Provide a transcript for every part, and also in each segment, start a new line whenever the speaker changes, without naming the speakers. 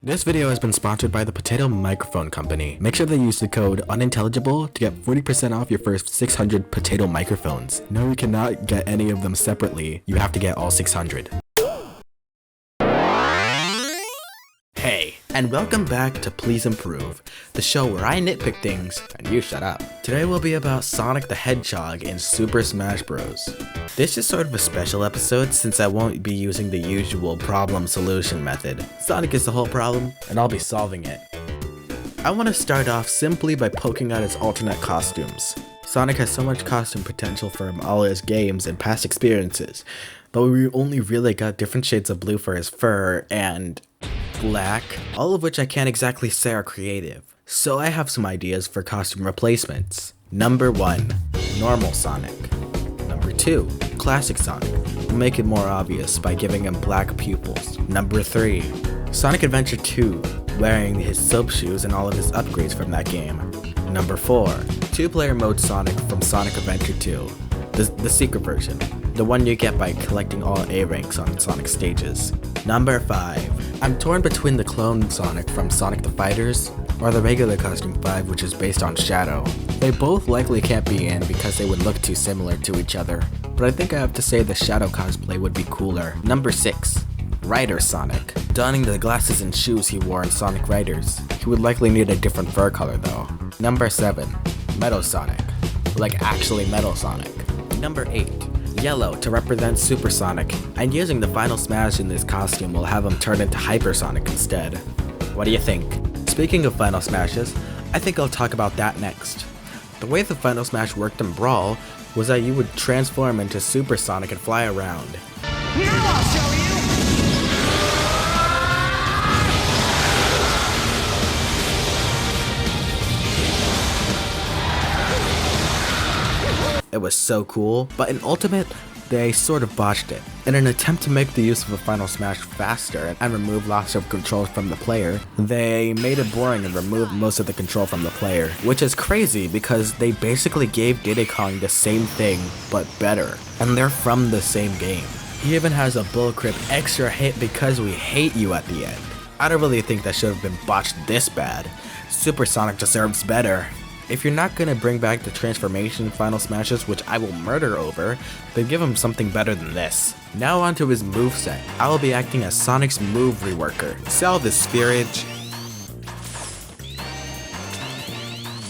This video has been sponsored by the Potato Microphone Company. Make sure to use the code unintelligible to get 40% off your first 600 potato microphones. No, you cannot get any of them separately. You have to get all 600. Hey, and welcome back to Pls Improve, the show where I nitpick things and you shut up. Today will be about Sonic the Hedgehog in Super Smash Bros. This is sort of a special episode since I won't be using the usual problem-solution method. Sonic is the whole problem, and I'll be solving it. I want to start off simply by poking out his alternate costumes. Sonic has so much costume potential from all his games and past experiences, but we only really got different shades of blue for his fur and black, all of which I can't exactly say are creative. So I have some ideas for costume replacements. Number 1, normal Sonic. Number 2, classic Sonic. We'll make it more obvious by giving him black pupils. Number 3, Sonic Adventure 2, wearing his soap shoes and all of his upgrades from that game. Number 4, 2-player mode Sonic from Sonic Adventure 2, the secret version, the one you get by collecting all A ranks on Sonic stages. Number 5, I'm torn between the clone Sonic from Sonic the Fighters or the regular costume 5, which is based on Shadow. They both likely can't be in because they would look too similar to each other, but I think I have to say the Shadow cosplay would be cooler. Number 6, Rider Sonic. Donning the glasses and shoes he wore in Sonic Riders. He would likely need a different fur color though. Number 7, Metal Sonic. Like actually Metal Sonic. Number 8, Yellow to represent Super Sonic, and using the final smash in this costume will have him turn into Hypersonic instead. What do you think? Speaking of final smashes, I think I'll talk about that next. The way the final smash worked in Brawl was that you would transform into Super Sonic and fly around.
Now I'll show you!
It was so cool, but in Ultimate, they sort of botched it. In an attempt to make the use of a final smash faster and remove loss of control from the player, they made it boring and removed most of the control from the player, which is crazy because they basically gave Diddy Kong the same thing, but better, and they're from the same game. He even has a bullcrap extra hit because we hate you at the end. I don't really think that should have been botched this bad. Super Sonic deserves better. If you're not gonna bring back the transformation final smashes, which I will murder over, then give him something better than this. Now onto his moveset. I will be acting as Sonic's move reworker. Sell this spherage.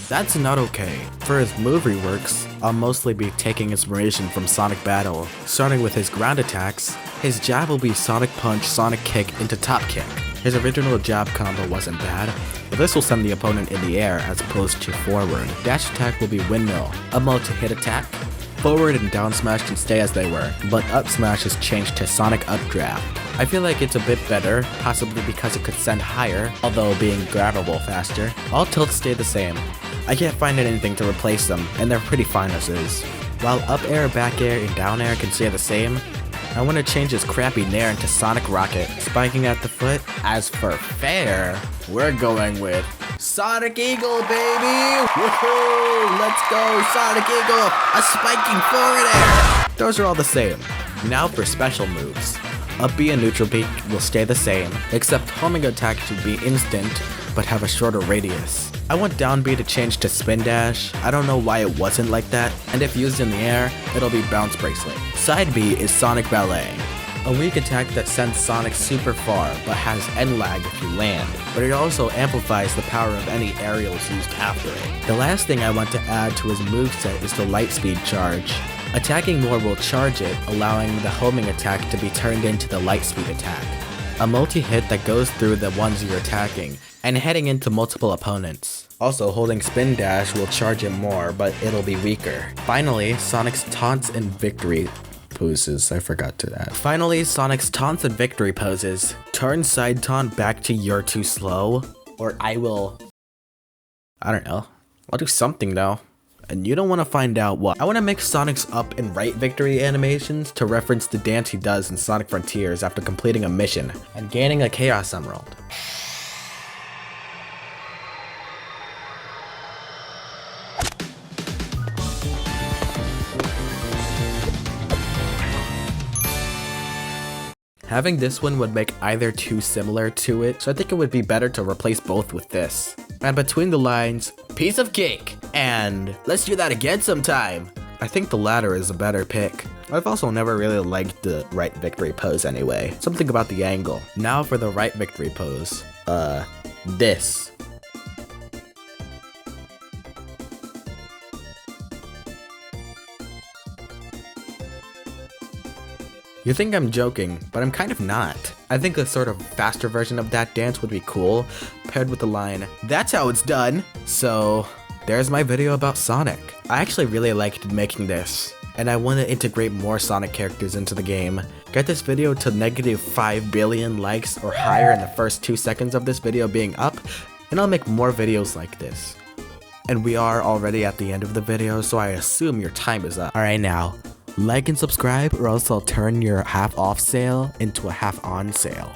That's not okay. For his move reworks, I'll mostly be taking inspiration from Sonic Battle. Starting with his ground attacks, his jab will be Sonic Punch, Sonic Kick into Top Kick. His original jab combo wasn't bad, but this will send the opponent in the air as opposed to forward. Dash attack will be Windmill, a multi-hit attack. Forward and down smash can stay as they were, but up smash is changed to Sonic Updraft. I feel like it's a bit better, possibly because it could send higher, although being grabbable faster. All tilts stay the same. I can't find anything to replace them, and they're pretty fine as is. While up air, back air, and down air can stay the same, I want to change his crappy Nair into Sonic Rocket, spiking at the foot. As for fair, we're going with Sonic Eagle, baby! Woohoo! Let's go, Sonic Eagle! A spiking forward air! Those are all the same. Now for special moves. Up B and neutral B will stay the same, except homing attack should be instant, but have a shorter radius. I want down B to change to spin dash. I don't know why it wasn't like that, and if used in the air, it'll be bounce bracelet. Side B is Sonic Ballet, a weak attack that sends Sonic super far, but has end lag if you land, but it also amplifies the power of any aerials used after it. The last thing I want to add to his moveset is the light speed charge. Attacking more will charge it, allowing the homing attack to be turned into the light speed attack, a multi-hit that goes through the ones you're attacking, and heading into multiple opponents. Also, holding spin dash will charge it more, but it'll be weaker. Finally, Sonic's taunts and victory poses. I forgot to add. Finally, Sonic's taunts and victory poses. Turn side taunt back to you're too slow, or I don't know. I'll do something though. And you don't want to find out what. I want to mix Sonic's up and right victory animations to reference the dance he does in Sonic Frontiers after completing a mission and gaining a Chaos Emerald. Having this one would make either too similar to it, so I think it would be better to replace both with this. And between the lines, piece of cake, and let's do that again sometime. I think the latter is a better pick. I've also never really liked the right victory pose anyway. Something about the angle. Now for the right victory pose. This. You think I'm joking, but I'm kind of not. I think a sort of faster version of that dance would be cool, paired with the line, "That's how it's done." So, there's my video about Sonic. I actually really liked making this, and I want to integrate more Sonic characters into the game. Get this video to -5 billion likes or higher in the first 2 seconds of this video being up, and I'll make more videos like this. And we are already at the end of the video, so I assume your time is up. Alright now, like and subscribe or else I'll turn your half off sale into a half on sale.